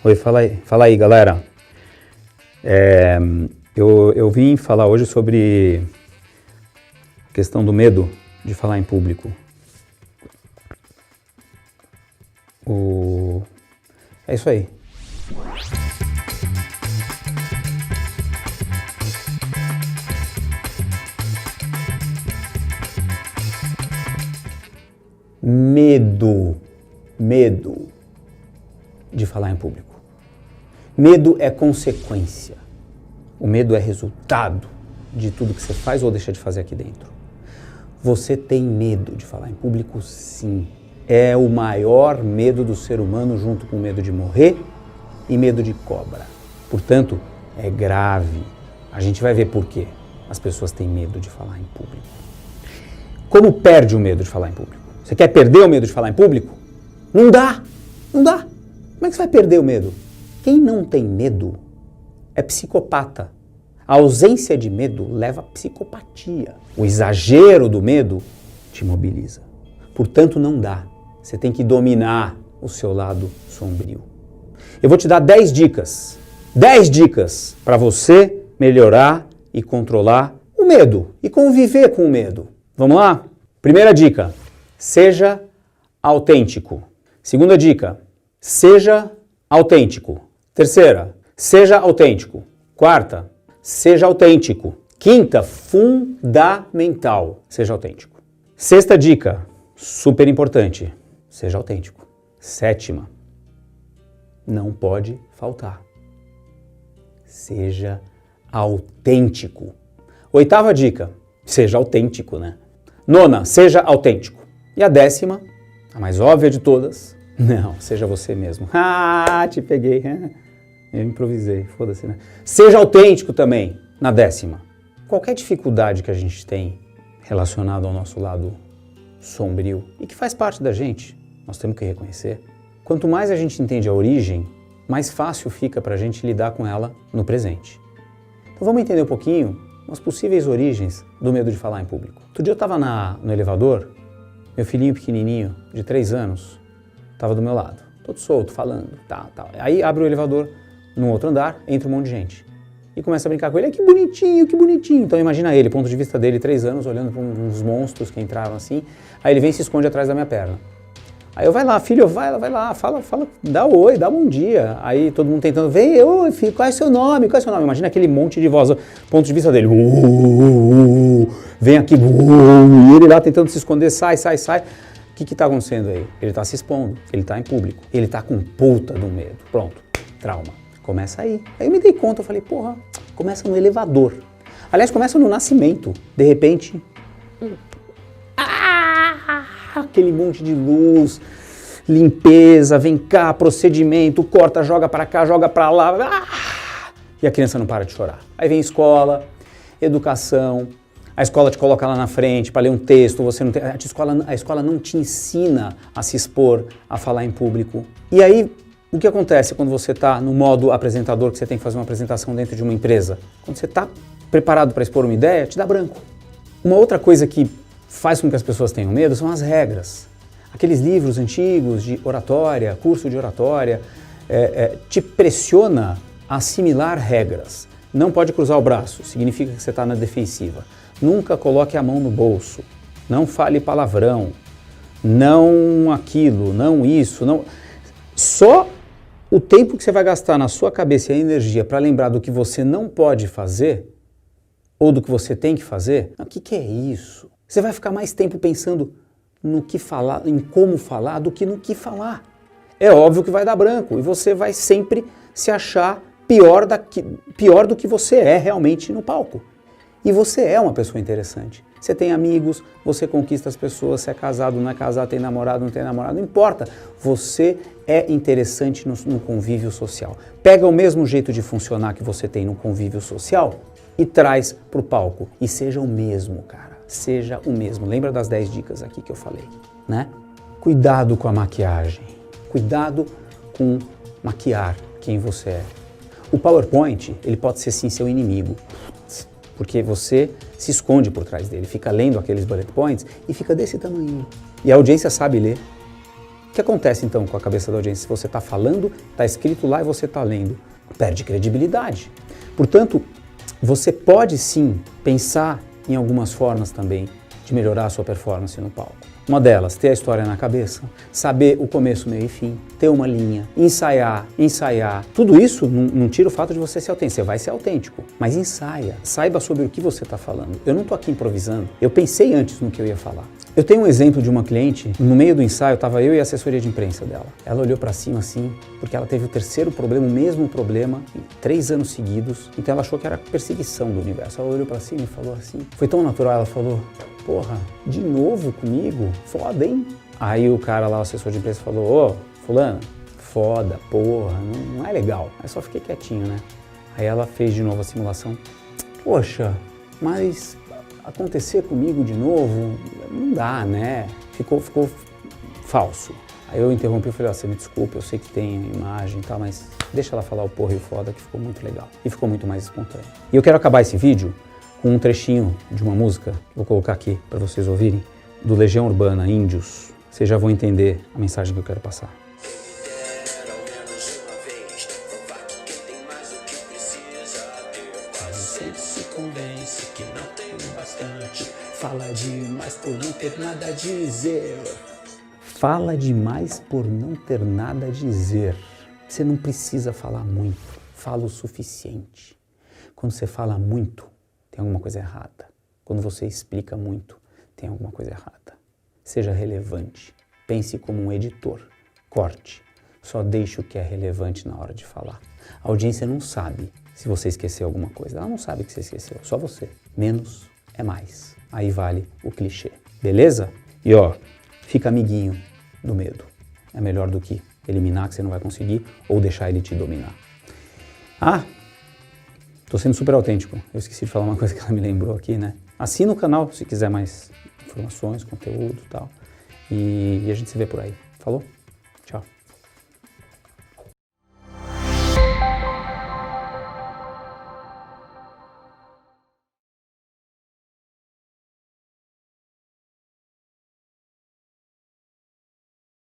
Oi, fala aí, galera. Eu vim falar hoje sobre a questão do medo de falar em público. É isso aí. Medo de falar em público. Medo é consequência. O medo é resultado de tudo que você faz ou deixa de fazer aqui dentro. Você tem medo de falar em público, sim. É o maior medo do ser humano, junto com o medo de morrer e medo de cobra. Portanto, é grave. A gente vai ver por quê as pessoas têm medo de falar em público. Como perde o medo de falar em público? Você quer perder o medo de falar em público? Não dá! Não dá! Como é que você vai perder o medo? Quem não tem medo é psicopata. A ausência de medo leva à psicopatia. O exagero do medo te imobiliza. Portanto, não dá. Você tem que dominar o seu lado sombrio. Eu vou te dar 10 dicas. 10 dicas para você melhorar e controlar o medo e conviver com o medo. Vamos lá? Primeira dica. Seja autêntico. Segunda dica, seja autêntico. Terceira, seja autêntico. Quarta, seja autêntico. Quinta, fundamental, seja autêntico. Sexta dica, super importante, seja autêntico. Sétima, não pode faltar, seja autêntico. Oitava dica, seja autêntico, né? Nona, seja autêntico. E a 10ª, a mais óbvia de todas, não, seja você mesmo. Ah, te peguei. Eu improvisei, foda-se, né? Seja autêntico também, na 10ª. Qualquer dificuldade que a gente tem relacionada ao nosso lado sombrio e que faz parte da gente, nós temos que reconhecer. Quanto mais a gente entende a origem, mais fácil fica pra gente lidar com ela no presente. Então vamos entender um pouquinho as possíveis origens do medo de falar em público. Outro dia eu estava no elevador, meu filhinho pequenininho, de 3 anos, estava do meu lado, todo solto, falando, tal. Aí abre o elevador, num outro andar, entra um monte de gente. E começa a brincar com ele, que bonitinho, que bonitinho. Então imagina ele, ponto de vista dele, 3 anos, olhando para uns monstros que entraram assim. Aí ele vem e se esconde atrás da minha perna. Aí eu, vai lá, filho, vai lá, fala, dá oi, dá bom dia. Aí todo mundo tentando, vem, oi, filho, qual é o seu nome? Imagina aquele monte de voz, ponto de vista dele, vem aqui, e ele lá tentando se esconder, sai. O que está acontecendo aí? Ele está se expondo, ele está em público, ele está com puta do medo. Pronto, trauma. Começa aí. Aí eu me dei conta, eu falei, porra, começa no elevador. Aliás, começa no nascimento. De repente, aquele monte de luz, limpeza, vem cá, procedimento, corta, joga para cá, joga para lá, e a criança não para de chorar. Aí vem escola, educação, a escola te coloca lá na frente para ler um texto, você não tem, a escola não te ensina a se expor, a falar em público. E aí, o que acontece quando você está no modo apresentador, que você tem que fazer uma apresentação dentro de uma empresa? Quando você está preparado para expor uma ideia, te dá branco. Uma outra coisa que faz com que as pessoas tenham medo são as regras. Aqueles livros antigos de oratória, curso de oratória, te pressiona a assimilar regras. Não pode cruzar o braço, significa que você está na defensiva. Nunca coloque a mão no bolso, não fale palavrão, não aquilo, não isso, não... Só o tempo que você vai gastar na sua cabeça e a energia para lembrar do que você não pode fazer ou do que você tem que fazer, o que é isso? Você vai ficar mais tempo pensando no que falar, em como falar, do que no que falar. É óbvio que vai dar branco e você vai sempre se achar pior do que você é realmente no palco. E você é uma pessoa interessante. Você tem amigos, você conquista as pessoas, você é casado, não é casado, tem namorado, não tem namorado, não importa. Você é interessante no convívio social. Pega o mesmo jeito de funcionar que você tem no convívio social e traz para o palco. E seja o mesmo, cara. Seja o mesmo. Lembra das 10 dicas aqui que eu falei, né? Cuidado com a maquiagem. Cuidado com maquiar quem você é. O PowerPoint, ele pode ser sim seu inimigo. Porque você se esconde por trás dele, fica lendo aqueles bullet points e fica desse tamanho. E a audiência sabe ler. que acontece então com a cabeça da audiência? Se você está falando, está escrito lá e você está lendo, perde credibilidade. Portanto, você pode sim pensar em algumas formas também de melhorar a sua performance no palco. Uma delas, ter a história na cabeça, saber o começo, meio e fim, ter uma linha, ensaiar. Tudo isso não tira o fato de você ser autêntico, você vai ser autêntico, mas ensaia, saiba sobre o que você está falando. Eu não estou aqui improvisando, eu pensei antes no que eu ia falar. Eu tenho um exemplo de uma cliente, no meio do ensaio estava eu e a assessoria de imprensa dela. Ela olhou para cima assim, porque ela teve o terceiro problema, o mesmo problema, em 3 anos seguidos, então ela achou que era perseguição do universo. Ela olhou para cima e falou assim, foi tão natural, ela falou, porra, de novo comigo? Foda, hein? Aí o cara lá, o assessor de imprensa, falou, ô, fulano, foda, porra, não é legal. Aí só fiquei quietinho, né? Aí ela fez de novo a simulação. Poxa, mas acontecer comigo de novo, não dá, né? Ficou falso. Aí eu interrompi e falei, você me desculpa, eu sei que tem imagem e tal, mas deixa ela falar o porra e o foda, que ficou muito legal. E ficou muito mais espontâneo. E eu quero acabar esse vídeo com um trechinho de uma música, vou colocar aqui para vocês ouvirem, do Legião Urbana, Índios. Vocês já vão entender a mensagem que eu quero passar. Sempre se convence que não tem bastante, fala demais por não ter nada a dizer. Fala demais por não ter nada a dizer. Você não precisa falar muito, fala o suficiente. Quando você fala muito, tem alguma coisa errada. Quando você explica muito, tem alguma coisa errada. Seja relevante. Pense como um editor. Corte. Só deixe o que é relevante na hora de falar. A audiência não sabe se você esqueceu alguma coisa. Ela não sabe que você esqueceu. Só você. Menos é mais. Aí vale o clichê. Beleza? E ó, fica amiguinho do medo. É melhor do que eliminar, que você não vai conseguir, ou deixar ele te dominar. Ah! Tô sendo super autêntico. Eu esqueci de falar uma coisa que ela me lembrou aqui, né? Assina o canal se quiser mais informações, conteúdo e tal. E a gente se vê por aí. Falou?